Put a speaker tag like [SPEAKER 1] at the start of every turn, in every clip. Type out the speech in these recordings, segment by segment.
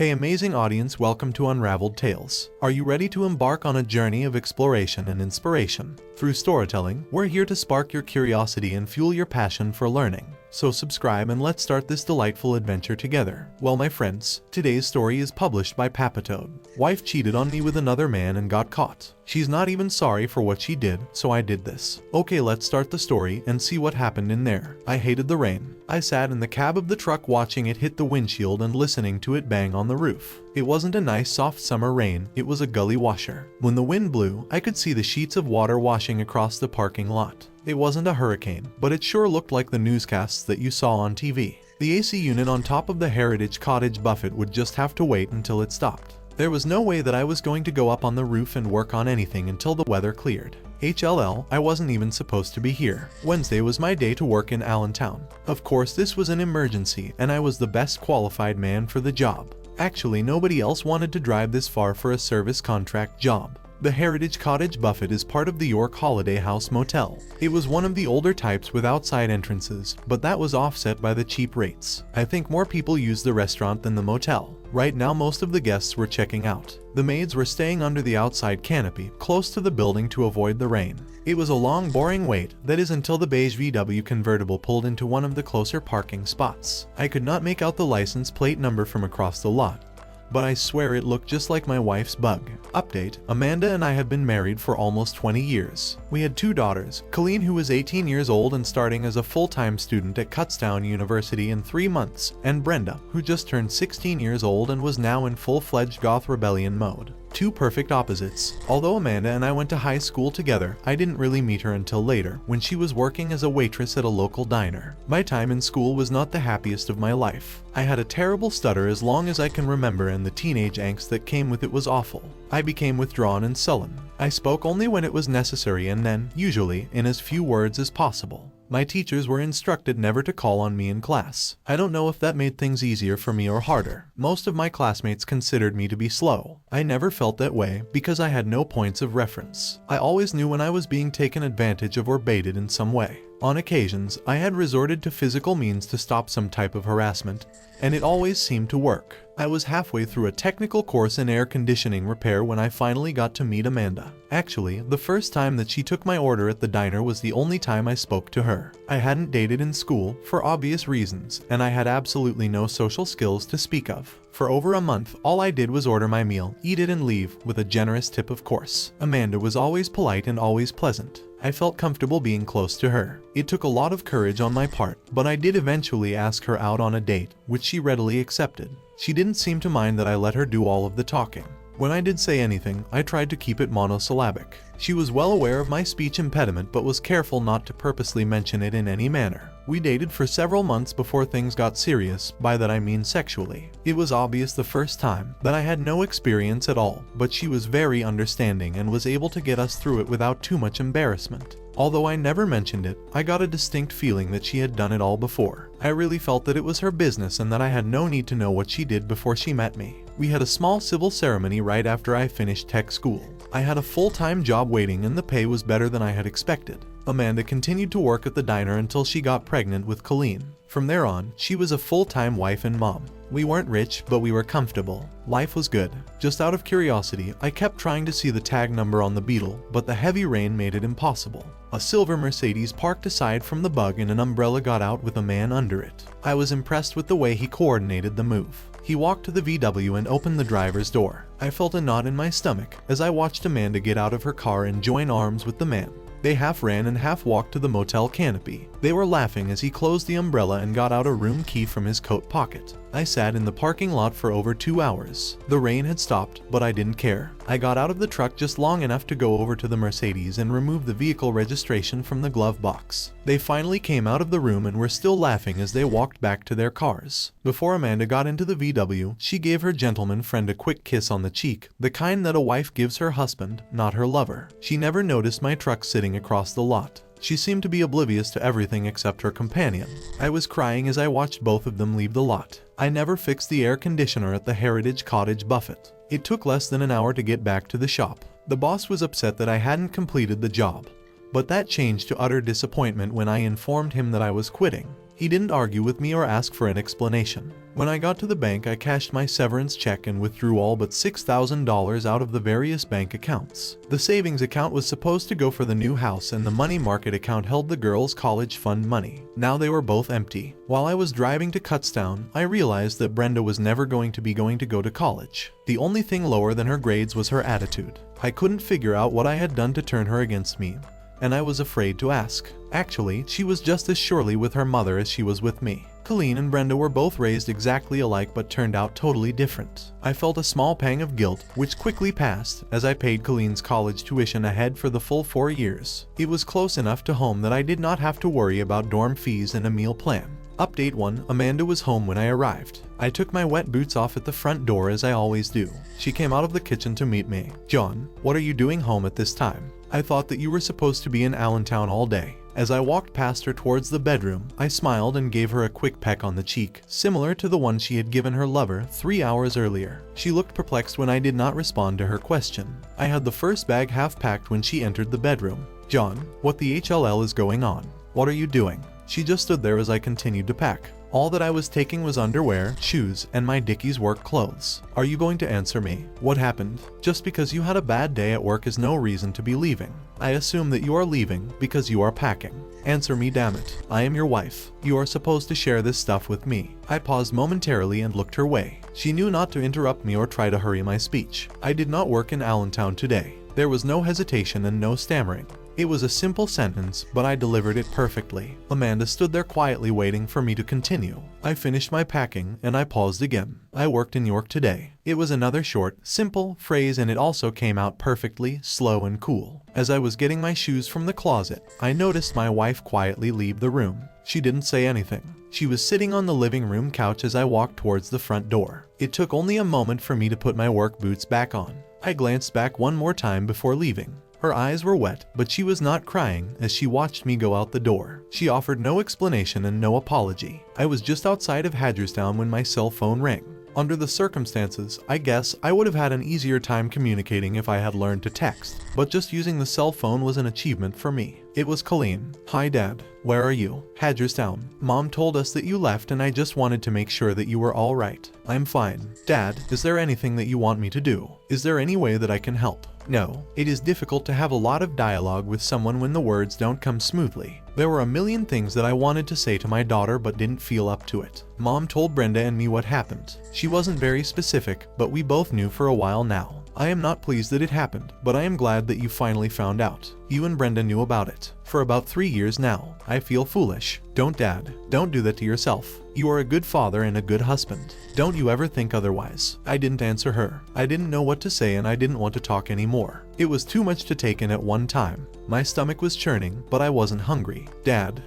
[SPEAKER 1] Hey amazing audience, welcome to Unraveled Tales. Are you ready to embark on a journey of exploration and inspiration? Through storytelling, we're here to spark your curiosity and fuel your passion for learning. So subscribe and let's start this delightful adventure together. Well my friends, today's story is published by Papatoad. Wife cheated on me with another man and got caught. She's not even sorry for what she did, so I did this. Okay, let's start the story and see what happened in there. I hated the rain. I sat in the cab of the truck watching it hit the windshield and listening to it bang on the roof. It wasn't a nice soft summer rain, it was a gully washer. When the wind blew, I could see the sheets of water washing across the parking lot. It wasn't a hurricane, but it sure looked like the newscasts that you saw on TV. The AC unit on top of the Heritage Cottage buffet would just have to wait until it stopped. There was no way that I was going to go up on the roof and work on anything until the weather cleared. HLL, I wasn't even supposed to be here. Wednesday was my day to work in Allentown. Of course, this was an emergency, and I was the best qualified man for the job. Actually, nobody else wanted to drive this far for a service contract job. The Heritage Cottage buffet is part of the York Holiday House Motel. It was one of the older types with outside entrances, but that was offset by the cheap rates. I think more people used the restaurant than the motel. Right now most of the guests were checking out. The maids were staying under the outside canopy, close to the building to avoid the rain. It was a long boring wait, that is until the beige VW convertible pulled into one of the closer parking spots. I could not make out the license plate number from across the lot, but I swear it looked just like my wife's bug. Update: Amanda and I had been married for almost 20 years. We had two daughters, Colleen who was 18 years old and starting as a full-time student at Kutztown University in 3 months, and Brenda, who just turned 16 years old and was now in full-fledged goth rebellion mode. Two perfect opposites. Although Amanda and I went to high school together, I didn't really meet her until later, when she was working as a waitress at a local diner. My time in school was not the happiest of my life. I had a terrible stutter as long as I can remember, and the teenage angst that came with it was awful. I became withdrawn and sullen. I spoke only when it was necessary and then, usually, in as few words as possible. My teachers were instructed never to call on me in class. I don't know if that made things easier for me or harder. Most of my classmates considered me to be slow. I never felt that way because I had no points of reference. I always knew when I was being taken advantage of or baited in some way. On occasions, I had resorted to physical means to stop some type of harassment, and it always seemed to work. I was halfway through a technical course in air conditioning repair when I finally got to meet Amanda. Actually, the first time that she took my order at the diner was the only time I spoke to her. I hadn't dated in school, for obvious reasons, and I had absolutely no social skills to speak of. For over a month, all I did was order my meal, eat it and leave, with a generous tip of course. Amanda was always polite and always pleasant. I felt comfortable being close to her. It took a lot of courage on my part, but I did eventually ask her out on a date, which she readily accepted. She didn't seem to mind that I let her do all of the talking. When I did say anything, I tried to keep it monosyllabic. She was well aware of my speech impediment but was careful not to purposely mention it in any manner. We dated for several months before things got serious, by that I mean sexually. It was obvious the first time that I had no experience at all, but she was very understanding and was able to get us through it without too much embarrassment. Although I never mentioned it, I got a distinct feeling that she had done it all before. I really felt that it was her business and that I had no need to know what she did before she met me. We had a small civil ceremony right after I finished tech school. I had a full-time job waiting and the pay was better than I had expected. Amanda continued to work at the diner until she got pregnant with Colleen. From there on, she was a full-time wife and mom. We weren't rich, but we were comfortable. Life was good. Just out of curiosity, I kept trying to see the tag number on the Beetle, but the heavy rain made it impossible. A silver Mercedes parked aside from the bug and an umbrella got out with a man under it. I was impressed with the way he coordinated the move. He walked to the VW and opened the driver's door. I felt a knot in my stomach as I watched Amanda get out of her car and join arms with the man. They half ran and half walked to the motel canopy. They were laughing as he closed the umbrella and got out a room key from his coat pocket. I sat in the parking lot for over 2 hours. The rain had stopped, but I didn't care. I got out of the truck just long enough to go over to the Mercedes and remove the vehicle registration from the glove box. They finally came out of the room and were still laughing as they walked back to their cars. Before Amanda got into the VW, she gave her gentleman friend a quick kiss on the cheek, the kind that a wife gives her husband, not her lover. She never noticed my truck sitting across the lot. She seemed to be oblivious to everything except her companion. I was crying as I watched both of them leave the lot. I never fixed the air conditioner at the Heritage Cottage buffet. It took less than an hour to get back to the shop. The boss was upset that I hadn't completed the job, but that changed to utter disappointment when I informed him that I was quitting. He didn't argue with me or ask for an explanation. When I got to the bank, I cashed my severance check and withdrew all but $6,000 out of the various bank accounts. The savings account was supposed to go for the new house, and the money market account held the girls' college fund money. Now they were both empty. While I was driving to Kutztown, I realized that Brenda was never going to go to college. The only thing lower than her grades was her attitude. I couldn't figure out what I had done to turn her against me, and I was afraid to ask. Actually, she was just as surely with her mother as she was with me. Colleen and Brenda were both raised exactly alike but turned out totally different. I felt a small pang of guilt, which quickly passed as I paid Colleen's college tuition ahead for the full 4 years. It was close enough to home that I did not have to worry about dorm fees and a meal plan. Update 1. Amanda was home when I arrived. I took my wet boots off at the front door as I always do. She came out of the kitchen to meet me. "John, what are you doing home at this time? I thought that you were supposed to be in Allentown all day." As I walked past her towards the bedroom, I smiled and gave her a quick peck on the cheek, similar to the one she had given her lover 3 hours earlier. She looked perplexed when I did not respond to her question. I had the first bag half packed when she entered the bedroom. "John, what the HLL is going on? What are you doing?" She just stood there as I continued to pack. All that I was taking was underwear, shoes, and my Dickies work clothes. "Are you going to answer me? What happened? Just because you had a bad day at work is no reason to be leaving. I assume that you are leaving because you are packing. Answer me, damn it. I am your wife. You are supposed to share this stuff with me." I paused momentarily and looked her way. She knew not to interrupt me or try to hurry my speech. I did not work in Allentown today. There was no hesitation and no stammering. It was a simple sentence, but I delivered it perfectly. Amanda stood there quietly waiting for me to continue. I finished my packing, and I paused again. "I worked in York today." It was another short, simple phrase, and it also came out perfectly, slow and cool. As I was getting my shoes from the closet, I noticed my wife quietly leave the room. She didn't say anything. She was sitting on the living room couch as I walked towards the front door. It took only a moment for me to put my work boots back on. I glanced back one more time before leaving. Her eyes were wet, but she was not crying as she watched me go out the door. She offered no explanation and no apology. I was just outside of Hagerstown when my cell phone rang. Under the circumstances, I guess I would have had an easier time communicating if I had learned to text, but just using the cell phone was an achievement for me. It was Colleen. "Hi Dad. Where are you?" "Hagerstown. Mom told us that you left and I just wanted to make sure that you were all right." "I'm fine." "Dad, is there anything that you want me to do? Is there any way that I can help?" No. It is difficult to have a lot of dialogue with someone when the words don't come smoothly. There were a million things that I wanted to say to my daughter but didn't feel up to it. Mom told Brenda and me what happened. She wasn't very specific, but we both knew for a while now. "I am not pleased that it happened, but I am glad that you finally found out. You and Brenda knew about it for about 3 years now. I feel foolish." "Don't, Dad. Don't do that to yourself. You are a good father and a good husband. Don't you ever think otherwise." I didn't answer her. I didn't know what to say and I didn't want to talk anymore. It was too much to take in at one time. My stomach was churning, but I wasn't hungry. Dad,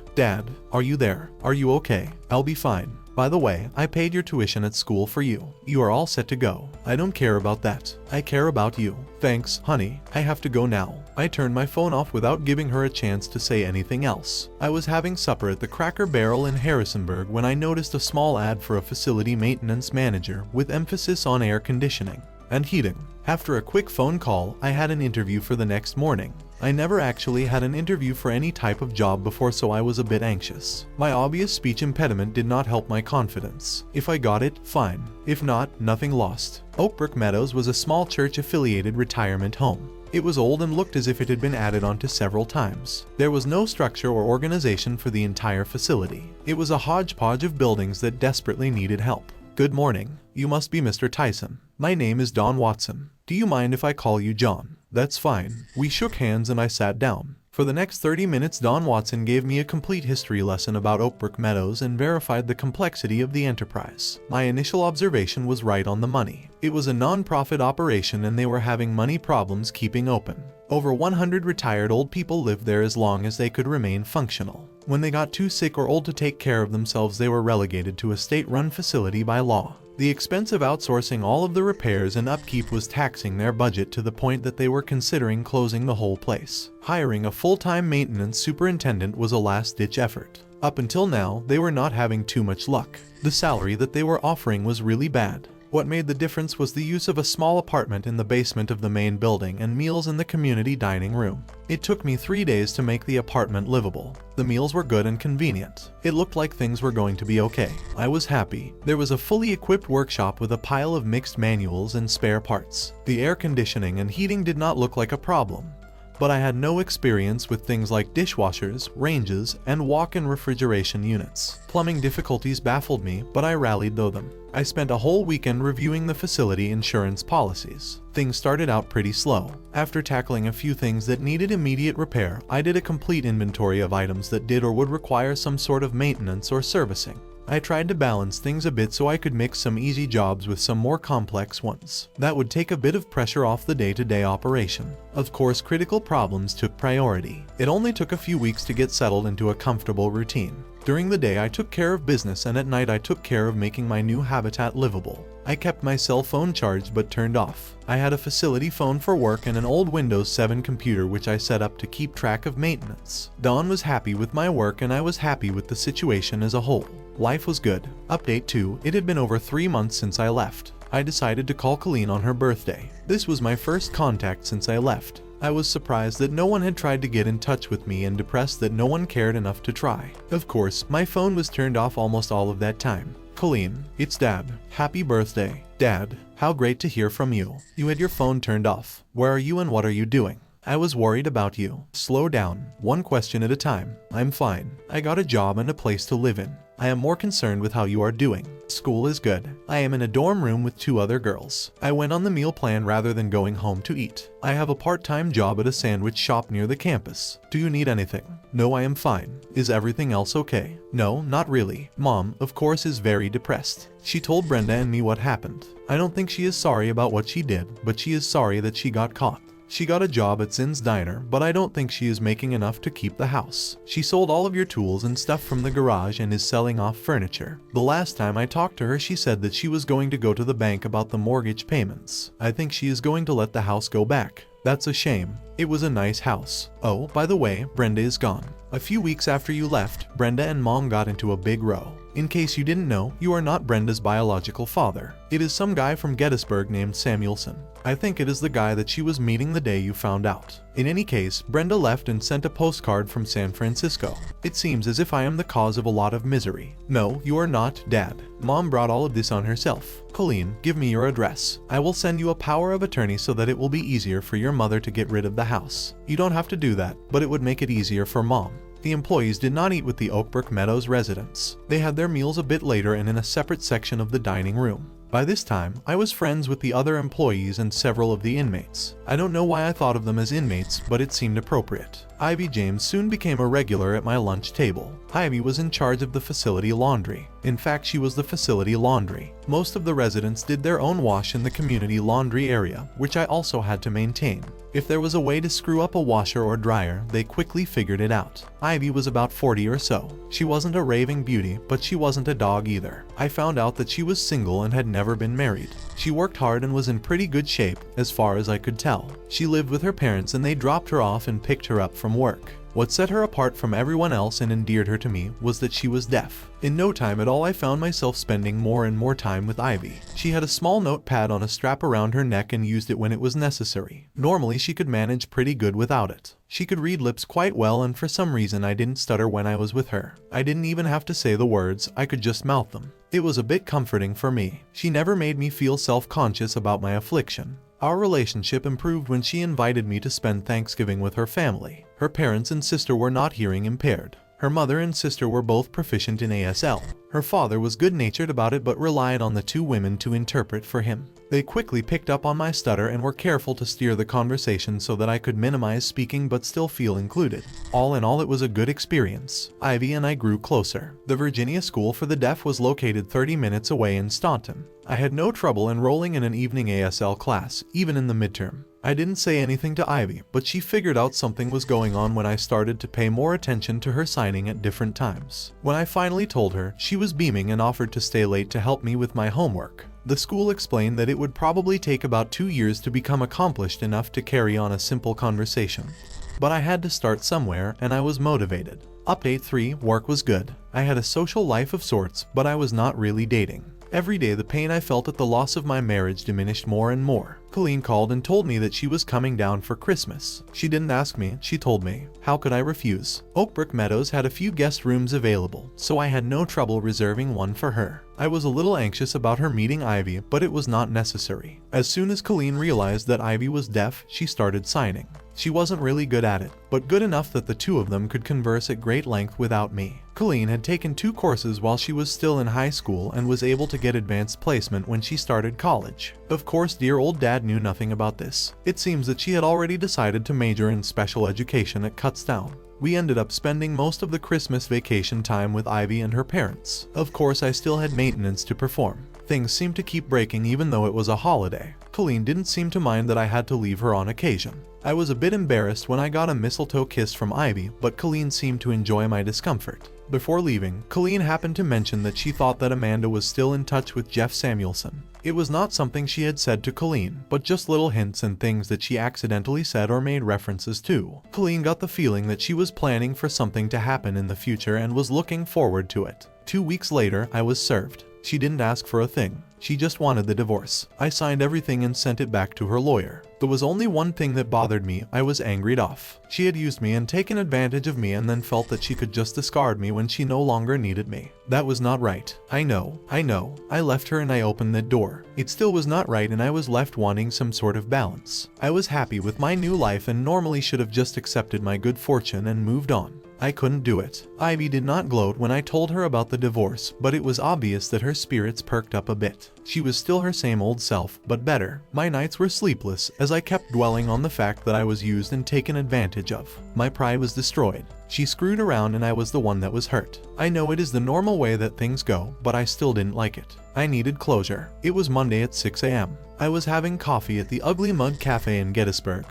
[SPEAKER 1] are you there? Are you okay?" "I'll be fine. By the way, I paid your tuition at school for you. You are all set to go." "I don't care about that. I care about you." "Thanks, honey. I have to go now." I turned my phone off without giving her a chance to say anything else. I was having supper at the Cracker Barrel in Harrisonburg when I noticed a small ad for a facility maintenance manager with emphasis on air conditioning and heating. After a quick phone call, I had an interview for the next morning. I never actually had an interview for any type of job before, so I was a bit anxious. My obvious speech impediment did not help my confidence. If I got it, fine. If not, nothing lost. Oakbrook Meadows was a small church-affiliated retirement home. It was old and looked as if it had been added onto several times. There was no structure or organization for the entire facility. It was a hodgepodge of buildings that desperately needed help. "Good morning. You must be Mr. Tyson. My name is Don Watson. Do you mind if I call you John?" "That's fine." We shook hands and I sat down. For the next 30 minutes, Don Watson gave me a complete history lesson about Oakbrook Meadows and verified the complexity of the enterprise. My initial observation was right on the money. It was a non-profit operation and they were having money problems keeping open. Over 100 retired old people lived there as long as they could remain functional. When they got too sick or old to take care of themselves, they were relegated to a state-run facility by law. The expense of outsourcing all of the repairs and upkeep was taxing their budget to the point that they were considering closing the whole place. Hiring a full-time maintenance superintendent was a last-ditch effort. Up until now, they were not having too much luck. The salary that they were offering was really bad. What made the difference was the use of a small apartment in the basement of the main building and meals in the community dining room. It took me 3 days to make the apartment livable. The meals were good and convenient. It looked like things were going to be okay. I was happy. There was a fully equipped workshop with a pile of mixed manuals and spare parts. The air conditioning and heating did not look like a problem. But I had no experience with things like dishwashers, ranges, and walk-in refrigeration units. Plumbing difficulties baffled me, but I rallied through them. I spent a whole weekend reviewing the facility insurance policies. Things started out pretty slow. After tackling a few things that needed immediate repair, I did a complete inventory of items that did or would require some sort of maintenance or servicing. I tried to balance things a bit so I could mix some easy jobs with some more complex ones. That would take a bit of pressure off the day-to-day operation. Of course, critical problems took priority. It only took a few weeks to get settled into a comfortable routine. During the day I took care of business, and at night I took care of making my new habitat livable. I kept my cell phone charged but turned off. I had a facility phone for work and an old Windows 7 computer which I set up to keep track of maintenance. Dawn was happy with my work and I was happy with the situation as a whole. Life was good. Update 2. It had been over 3 months since I left. I decided to call Colleen on her birthday. This was my first contact since I left. I was surprised that no one had tried to get in touch with me and depressed that no one cared enough to try. Of course, my phone was turned off almost all of that time. Colleen, it's Dad. Happy birthday. Dad, how great to hear from you. You had your phone turned off. Where are you and what are you doing? I was worried about you. Slow down. One question at a time. I'm fine. I got a job and a place to live in. I am more concerned with how you are doing. School is good. I am in a dorm room with 2 other girls. I went on the meal plan rather than going home to eat. I have a part-time job at a sandwich shop near the campus. Do you need anything? No, I am fine. Is everything else okay? No, not really. Mom, of course, is very depressed. She told Brenda and me what happened. I don't think she is sorry about what she did, but she is sorry that she got caught. She got a job at Zinn's Diner, but I don't think she is making enough to keep the house. She sold all of your tools and stuff from the garage and is selling off furniture. The last time I talked to her, she said that she was going to go to the bank about the mortgage payments. I think she is going to let the house go back. That's a shame. It was a nice house. Oh, by the way, Brenda is gone. A few weeks after you left, Brenda and Mom got into a big row. In case you didn't know, you are not Brenda's biological father. It is some guy from Gettysburg named Samuelson. I think it is the guy that she was meeting the day you found out. In any case, Brenda left and sent a postcard from San Francisco. It seems as if I am the cause of a lot of misery. No, you are not, Dad. Mom brought all of this on herself. Colleen, give me your address. I will send you a power of attorney so that it will be easier for your mother to get rid of the house. You don't have to do that, but it would make it easier for Mom. The employees did not eat with the Oakbrook Meadows residents. They had their meals a bit later and in a separate section of the dining room. By this time, I was friends with the other employees and several of the inmates. I don't know why I thought of them as inmates, but it seemed appropriate. Ivy James soon became a regular at my lunch table. Ivy was in charge of the facility laundry. In fact, she was the facility laundry. Most of the residents did their own wash in the community laundry area, which I also had to maintain. If there was a way to screw up a washer or dryer, they quickly figured it out. Ivy was about 40 or so. She wasn't a raving beauty, but she wasn't a dog either. I found out that she was single and had never been married. She worked hard and was in pretty good shape, as far as I could tell. She lived with her parents and they dropped her off and picked her up from work. What set her apart from everyone else and endeared her to me was that she was deaf. In no time at all I found myself spending more and more time with Ivy. She had a small notepad on a strap around her neck and used it when it was necessary. Normally she could manage pretty good without it. She could read lips quite well, and for some reason I didn't stutter when I was with her. I didn't even have to say the words, I could just mouth them. It was a bit comforting for me. She never made me feel self-conscious about my affliction. Our relationship improved when she invited me to spend Thanksgiving with her family. Her parents and sister were not hearing impaired. Her mother and sister were both proficient in ASL. Her father was good-natured about it but relied on the 2 women to interpret for him. They quickly picked up on my stutter and were careful to steer the conversation so that I could minimize speaking but still feel included. All in all, it was a good experience. Ivy and I grew closer. The Virginia School for the Deaf was located 30 minutes away in Staunton. I had no trouble enrolling in an evening ASL class, even in the midterm. I didn't say anything to Ivy, but she figured out something was going on when I started to pay more attention to her signing at different times. When I finally told her, she was beaming and offered to stay late to help me with my homework. The school explained that it would probably take about 2 years to become accomplished enough to carry on a simple conversation. But I had to start somewhere, and I was motivated. Update 3. Work was good. I had a social life of sorts, but I was not really dating. Every day the pain I felt at the loss of my marriage diminished more and more. Colleen called and told me that she was coming down for Christmas. She didn't ask me, she told me. How could I refuse? Oakbrook Meadows had a few guest rooms available, so I had no trouble reserving one for her. I was a little anxious about her meeting Ivy, but it was not necessary. As soon as Colleen realized that Ivy was deaf, she started signing. She wasn't really good at it, but good enough that the two of them could converse at great length without me. Colleen had taken 2 courses while she was still in high school and was able to get advanced placement when she started college. Of course, dear old dad knew nothing about this. It seems that she had already decided to major in special education at Kutztown. We ended up spending most of the Christmas vacation time with Ivy and her parents. Of course, I still had maintenance to perform. Things seemed to keep breaking even though it was a holiday. Colleen didn't seem to mind that I had to leave her on occasion. I was a bit embarrassed when I got a mistletoe kiss from Ivy, but Colleen seemed to enjoy my discomfort. Before leaving, Colleen happened to mention that she thought that Amanda was still in touch with Jeff Samuelson. It was not something she had said to Colleen, but just little hints and things that she accidentally said or made references to. Colleen got the feeling that she was planning for something to happen in the future and was looking forward to it. 2 weeks later, I was served. She didn't ask for a thing. She just wanted the divorce. I signed everything and sent it back to her lawyer. There was only one thing that bothered me. I was angried off. She had used me and taken advantage of me and then felt that she could just discard me when she no longer needed me. That was not right. I know. I left her and I opened that door. It still was not right and I was left wanting some sort of balance. I was happy with my new life and normally should have just accepted my good fortune and moved on. I couldn't do it. Ivy did not gloat when I told her about the divorce, but it was obvious that her spirits perked up a bit. She was still her same old self, but better. My nights were sleepless as I kept dwelling on the fact that I was used and taken advantage of. My pride was destroyed. She screwed around and I was the one that was hurt. I know it is the normal way that things go, but I still didn't like it. I needed closure. It was Monday at 6 a.m. I was having coffee at the Ugly Mug Cafe in Gettysburg,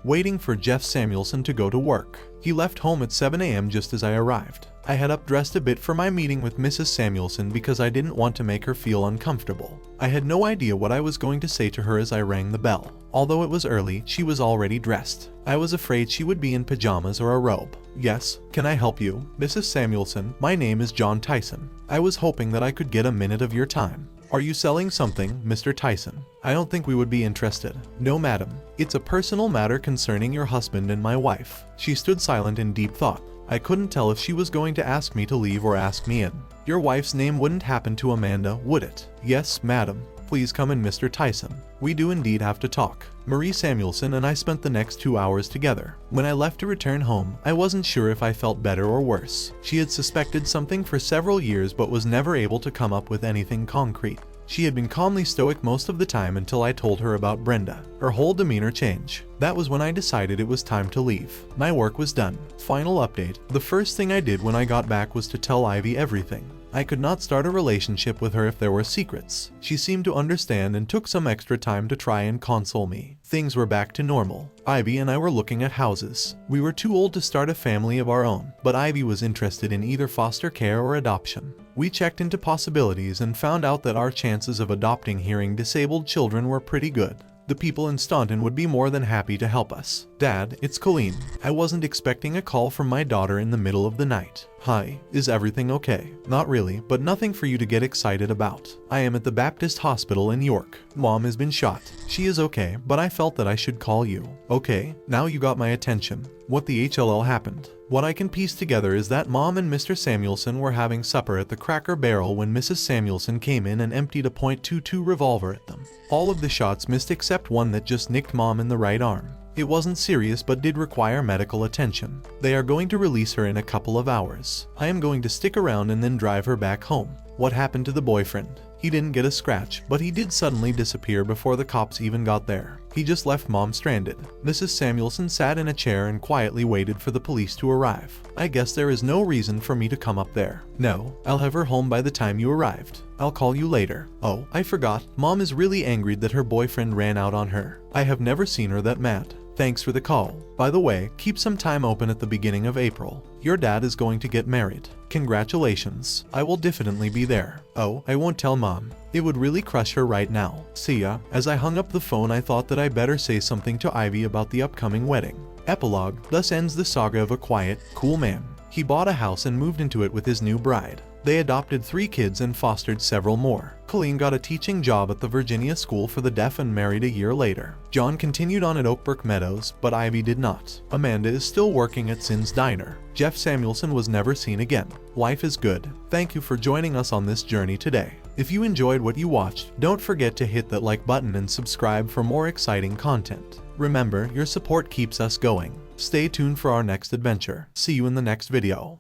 [SPEAKER 1] waiting for Jeff Samuelson to go to work. He left home at 7 a.m. just as I arrived. I had updressed a bit for my meeting with Mrs. Samuelson because I didn't want to make her feel uncomfortable. I had no idea what I was going to say to her as I rang the bell. Although it was early, she was already dressed. I was afraid she would be in pajamas or a robe. Yes, can I help you? Mrs. Samuelson, my name is John Tyson. I was hoping that I could get a minute of your time. Are you selling something, Mr. Tyson? I don't think we would be interested. No, madam. It's a personal matter concerning your husband and my wife. She stood silent in deep thought. I couldn't tell if she was going to ask me to leave or ask me in. Your wife's name wouldn't happen to Amanda, would it? Yes, madam. Please come in, Mr. Tyson. We do indeed have to talk. Marie Samuelson and I spent the next 2 hours together. When I left to return home, I wasn't sure if I felt better or worse. She had suspected something for several years but was never able to come up with anything concrete. She had been calmly stoic most of the time until I told her about Brenda. Her whole demeanor changed. That was when I decided it was time to leave. My work was done. Final update. The first thing I did when I got back was to tell Ivy everything. I could not start a relationship with her if there were secrets. She seemed to understand and took some extra time to try and console me. Things were back to normal. Ivy and I were looking at houses. We were too old to start a family of our own, but Ivy was interested in either foster care or adoption. We checked into possibilities and found out that our chances of adopting hearing disabled children were pretty good. The people in Staunton would be more than happy to help us. Dad, it's Colleen. I wasn't expecting a call from my daughter in the middle of the night. Hi, is everything okay? Not really, but nothing for you to get excited about. I am at the Baptist Hospital in York. Mom has been shot. She is okay, but I felt that I should call you. Okay, now you got my attention. What the HLL happened? What I can piece together is that Mom and Mr. Samuelson were having supper at the Cracker Barrel when Mrs. Samuelson came in and emptied a .22 revolver at them. All of the shots missed except one that just nicked Mom in the right arm. It wasn't serious but did require medical attention. They are going to release her in a couple of hours. I am going to stick around and then drive her back home. What happened to the boyfriend? He didn't get a scratch, but he did suddenly disappear before the cops even got there. He just left Mom stranded. Mrs. Samuelson sat in a chair and quietly waited for the police to arrive. I guess there is no reason for me to come up there. No, I'll have her home by the time you arrived. I'll call you later. Oh, I forgot. Mom is really angry that her boyfriend ran out on her. I have never seen her that mad. Thanks for the call. By the way, keep some time open at the beginning of April. Your dad is going to get married. Congratulations. I will definitely be there. Oh, I won't tell Mom. It would really crush her right now. See ya. As I hung up the phone, I thought that I better say something to Ivy about the upcoming wedding. Epilogue. Thus ends the saga of a quiet, cool man. He bought a house and moved into it with his new bride. They adopted 3 kids and fostered several more. Colleen got a teaching job at the Virginia School for the Deaf and married a year later. John continued on at Oakbrook Meadows, but Ivy did not. Amanda is still working at Sin's Diner. Jeff Samuelson was never seen again. Life is good. Thank you for joining us on this journey today. If you enjoyed what you watched, don't forget to hit that like button and subscribe for more exciting content. Remember, your support keeps us going. Stay tuned for our next adventure. See you in the next video.